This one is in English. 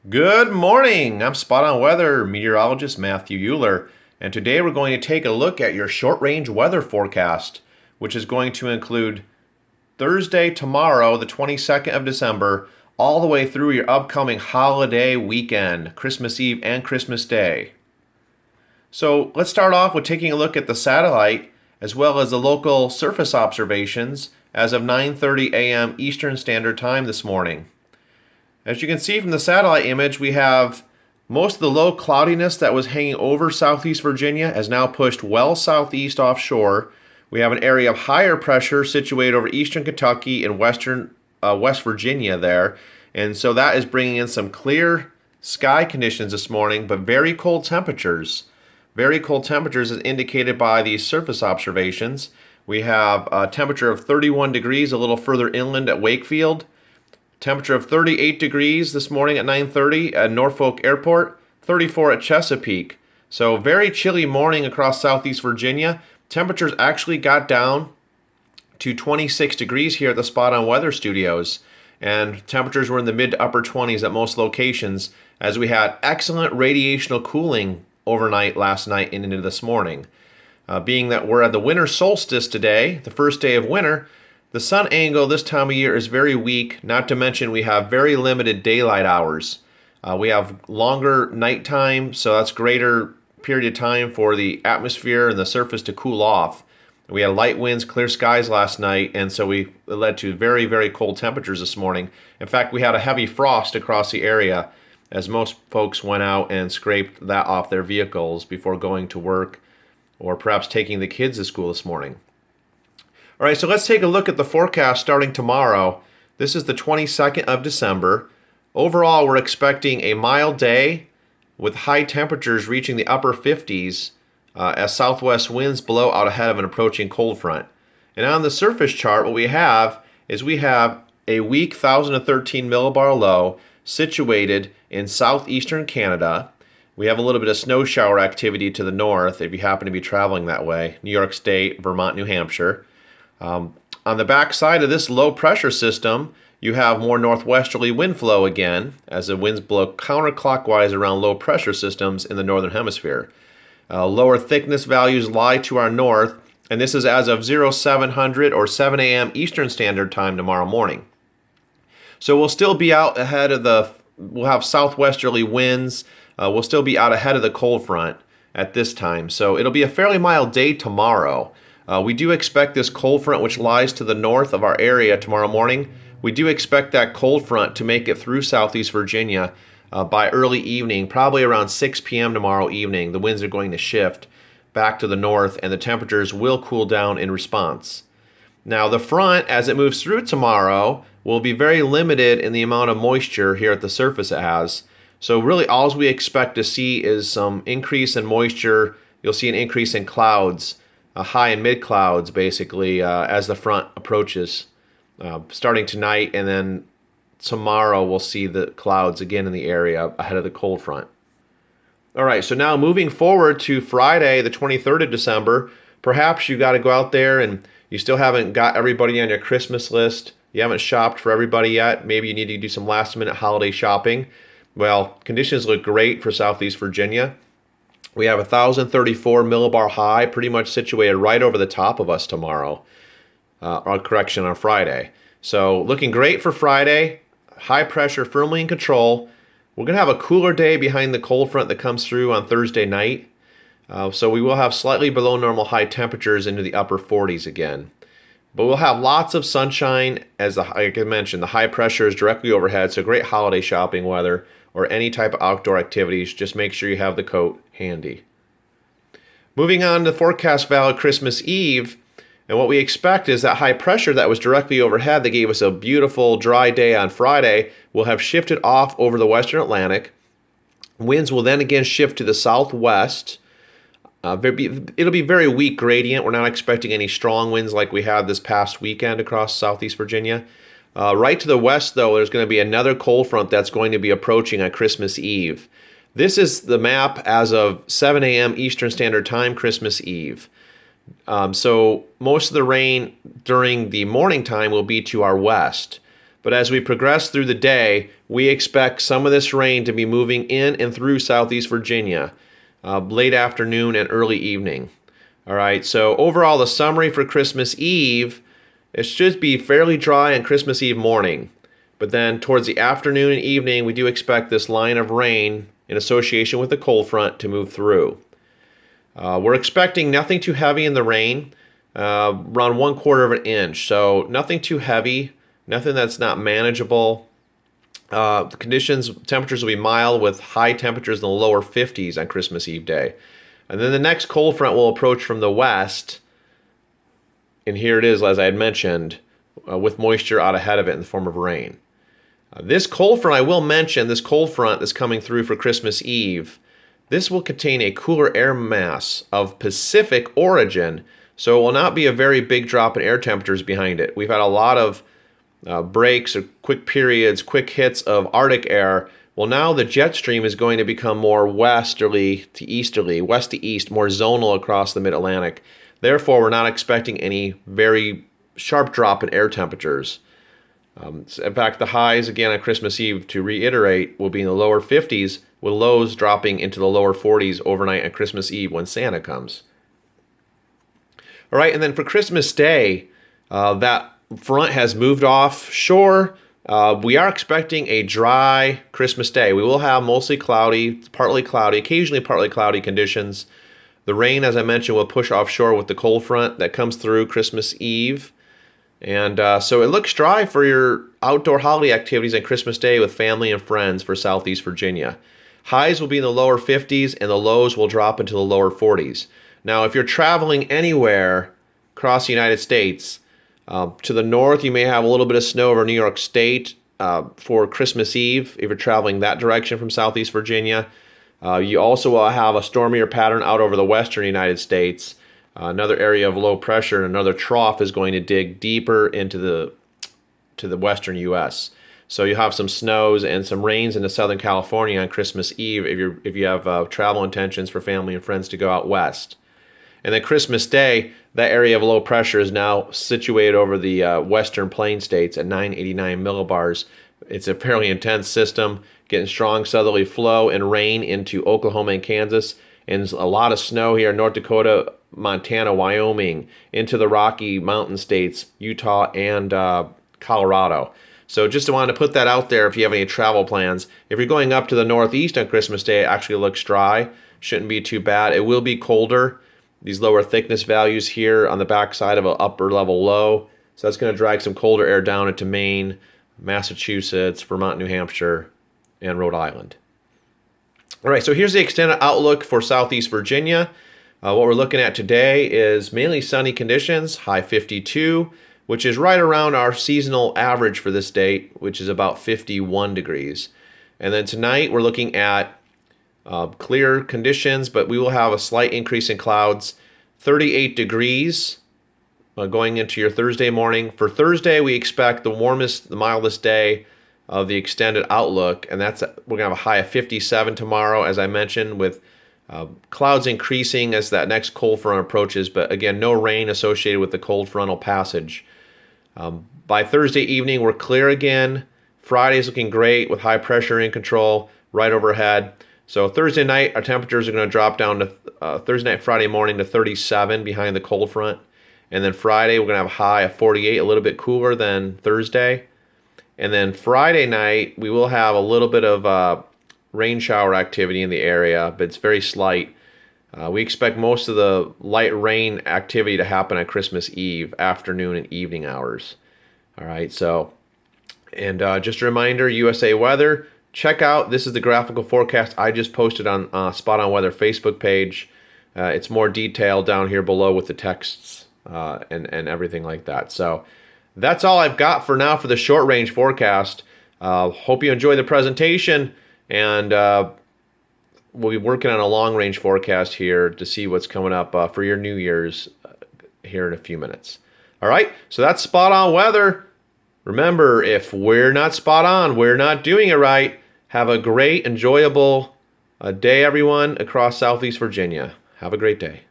Good morning. I'm Spot On Weather meteorologist Matthew Euler, and today we're going to take a look at your short-range weather forecast, which is going to include Thursday, tomorrow, the 22nd of December, all the way through your upcoming holiday weekend, Christmas Eve and Christmas Day. So let's start off with taking a look at the satellite as well as the local surface observations as of 9:30 a.m. Eastern Standard Time this morning. As you can see from the satellite image, we have most of the low cloudiness that was hanging over Southeast Virginia has now pushed well southeast offshore. We have an area of higher pressure situated over eastern Kentucky and western West Virginia there. And so that is bringing in some clear sky conditions this morning, but very cold temperatures. Very cold temperatures as indicated by these surface observations. We have a temperature of 31 degrees a little further inland at Wakefield. Temperature of 38 degrees this morning at 9:30 at Norfolk Airport, 34 at Chesapeake. So very chilly morning across Southeast Virginia. Temperatures actually got down to 26 degrees here at the Spot On Weather Studios. And temperatures were in the mid to upper 20s at most locations as we had excellent radiational cooling overnight last night and into this morning. Being that we're at the winter solstice today, the first day of winter, the sun angle this time of year is very weak, not to mention we have very limited daylight hours. We have longer nighttime, so that's greater period of time for the atmosphere and the surface to cool off. We had light winds, clear skies last night, and so it led to very, very cold temperatures this morning. In fact, we had a heavy frost across the area as most folks went out and scraped that off their vehicles before going to work or perhaps taking the kids to school this morning. All right, so let's take a look at the forecast starting tomorrow. This is the 22nd of December. Overall, we're expecting a mild day with high temperatures reaching the upper 50s as southwest winds blow out ahead of an approaching cold front. And on the surface chart, what we have is we have a weak 1,013 millibar low situated in southeastern Canada. We have a little bit of snow shower activity to the north if you happen to be traveling that way, New York State, Vermont, New Hampshire. On the back side of this low pressure system, you have more northwesterly wind flow again, as the winds blow counterclockwise around low pressure systems in the northern hemisphere. Lower thickness values lie to our north, and this is as of 0700 or 7 a.m. Eastern Standard Time tomorrow morning. So we'll still be out ahead of we'll have southwesterly winds. We'll still be out ahead of the cold front at this time. So it'll be a fairly mild day tomorrow. We do expect this cold front, which lies to the north of our area tomorrow morning, we do expect that cold front to make it through Southeast Virginia by early evening, probably around 6 p.m. tomorrow evening. The winds are going to shift back to the north, and the temperatures will cool down in response. Now, the front, as it moves through tomorrow, will be very limited in the amount of moisture here at the surface it has. So really all we expect to see is some increase in moisture. You'll see an increase in clouds. High and mid clouds basically as the front approaches starting tonight, and then tomorrow we'll see the clouds again in the area ahead of the cold front. All right, so now moving forward to Friday the 23rd of December, perhaps you got to go out there and you still haven't got everybody on your Christmas list. You haven't shopped for everybody yet. Maybe you need to do some last minute holiday shopping. Well, conditions look great for Southeast Virginia. We have 1,034 millibar high, pretty much situated right over the top of us tomorrow, on Friday. So looking great for Friday. High pressure firmly in control. We're going to have a cooler day behind the cold front that comes through on Thursday night. So we will have slightly below normal high temperatures into the upper 40s again. But we'll have lots of sunshine, like I mentioned, the high pressure is directly overhead, so great holiday shopping weather or any type of outdoor activities. Just make sure you have the coat handy. Moving on to forecast valid Christmas Eve, and what we expect is that high pressure that was directly overhead that gave us a beautiful dry day on Friday will have shifted off over the western Atlantic. Winds will then again shift to the southwest. It'll be very weak gradient. We're not expecting any strong winds like we had this past weekend across Southeast Virginia. Right to the west, though, there's going to be another cold front that's going to be approaching on Christmas Eve. This is the map as of 7 a.m. Eastern Standard Time, Christmas Eve. So most of the rain during the morning time will be to our west. But as we progress through the day, we expect some of this rain to be moving in and through Southeast Virginia, late afternoon and early evening. All right, so overall, the summary for Christmas Eve, it should be fairly dry on Christmas Eve morning. But then towards the afternoon and evening, we do expect this line of rain in association with the cold front to move through. We're expecting nothing too heavy in the rain, around 1/4 of an inch. So nothing too heavy, nothing that's not manageable. The temperatures will be mild with high temperatures in the lower 50s on Christmas Eve day. And then the next cold front will approach from the west. And here it is, as I had mentioned, with moisture out ahead of it in the form of rain. This cold front, I will mention, this cold front that's coming through for Christmas Eve, this will contain a cooler air mass of Pacific origin, so it will not be a very big drop in air temperatures behind it. We've had a lot of breaks or quick periods, quick hits of Arctic air. Well, now the jet stream is going to become more westerly to easterly, west to east, more zonal across the mid-Atlantic. Therefore, we're not expecting any very sharp drop in air temperatures. In fact, the highs, again, on Christmas Eve, to reiterate, will be in the lower 50s, with lows dropping into the lower 40s overnight on Christmas Eve when Santa comes. All right, and then for Christmas Day, that front has moved offshore. We are expecting a dry Christmas Day. We will have mostly cloudy, occasionally partly cloudy conditions. The rain, as I mentioned, will push offshore with the cold front that comes through Christmas Eve. And so it looks dry for your outdoor holiday activities on Christmas Day with family and friends for Southeast Virginia. Highs will be in the lower 50s and the lows will drop into the lower 40s. Now, if you're traveling anywhere across the United States, to the north, you may have a little bit of snow over New York State for Christmas Eve if you're traveling that direction from Southeast Virginia. You also will have a stormier pattern out over the western United States. Another area of low pressure, another trough is going to dig deeper into the western U.S. So you have some snows and some rains into Southern California on Christmas Eve if you have travel intentions for family and friends to go out west. And then Christmas Day, that area of low pressure is now situated over the western plain states at 989 millibars. It's a fairly intense system, getting strong southerly flow and rain into Oklahoma and Kansas, and a lot of snow here in North Dakota, Montana, Wyoming, into the Rocky Mountain states, Utah, and Colorado. So just wanted to put that out there if you have any travel plans. If you're going up to the Northeast on Christmas Day, it actually looks dry. Shouldn't be too bad. It will be colder. These lower thickness values here on the backside of an upper level low. So that's going to drag some colder air down into Maine, Massachusetts, Vermont, New Hampshire, and Rhode Island. All right, so here's the extended outlook for Southeast Virginia. What we're looking at today is mainly sunny conditions, high 52, which is right around our seasonal average for this date, which is about 51 degrees. And then tonight we're looking at clear conditions, but we will have a slight increase in clouds, 38 degrees going into your Thursday morning. For Thursday, we expect the warmest, the mildest day of the extended outlook, and we're going to have a high of 57 tomorrow, as I mentioned, with clouds increasing as that next cold front approaches, but again, no rain associated with the cold frontal passage. By Thursday evening, we're clear again. Friday's looking great with high pressure in control right overhead. So Thursday night, our temperatures are going to drop down to Thursday night, Friday morning to 37 behind the cold front. And then Friday, we're going to have a high of 48, a little bit cooler than Thursday. And then Friday night, we will have a little bit of rain shower activity in the area, but it's very slight. We expect most of the light rain activity to happen on Christmas Eve, afternoon and evening hours. All right, so, and just a reminder, USA Weather, check out, this is the graphical forecast I just posted on Spot On Weather Facebook page. It's more detailed down here below with the texts and everything like that. So that's all I've got for now for the short range forecast. Hope you enjoy the presentation, and we'll be working on a long range forecast here to see what's coming up for your New Year's here in a few minutes. All right, so that's Spot On Weather. Remember, if we're not spot on, we're not doing it right. Have a great, enjoyable day, everyone, across Southeast Virginia. Have a great day.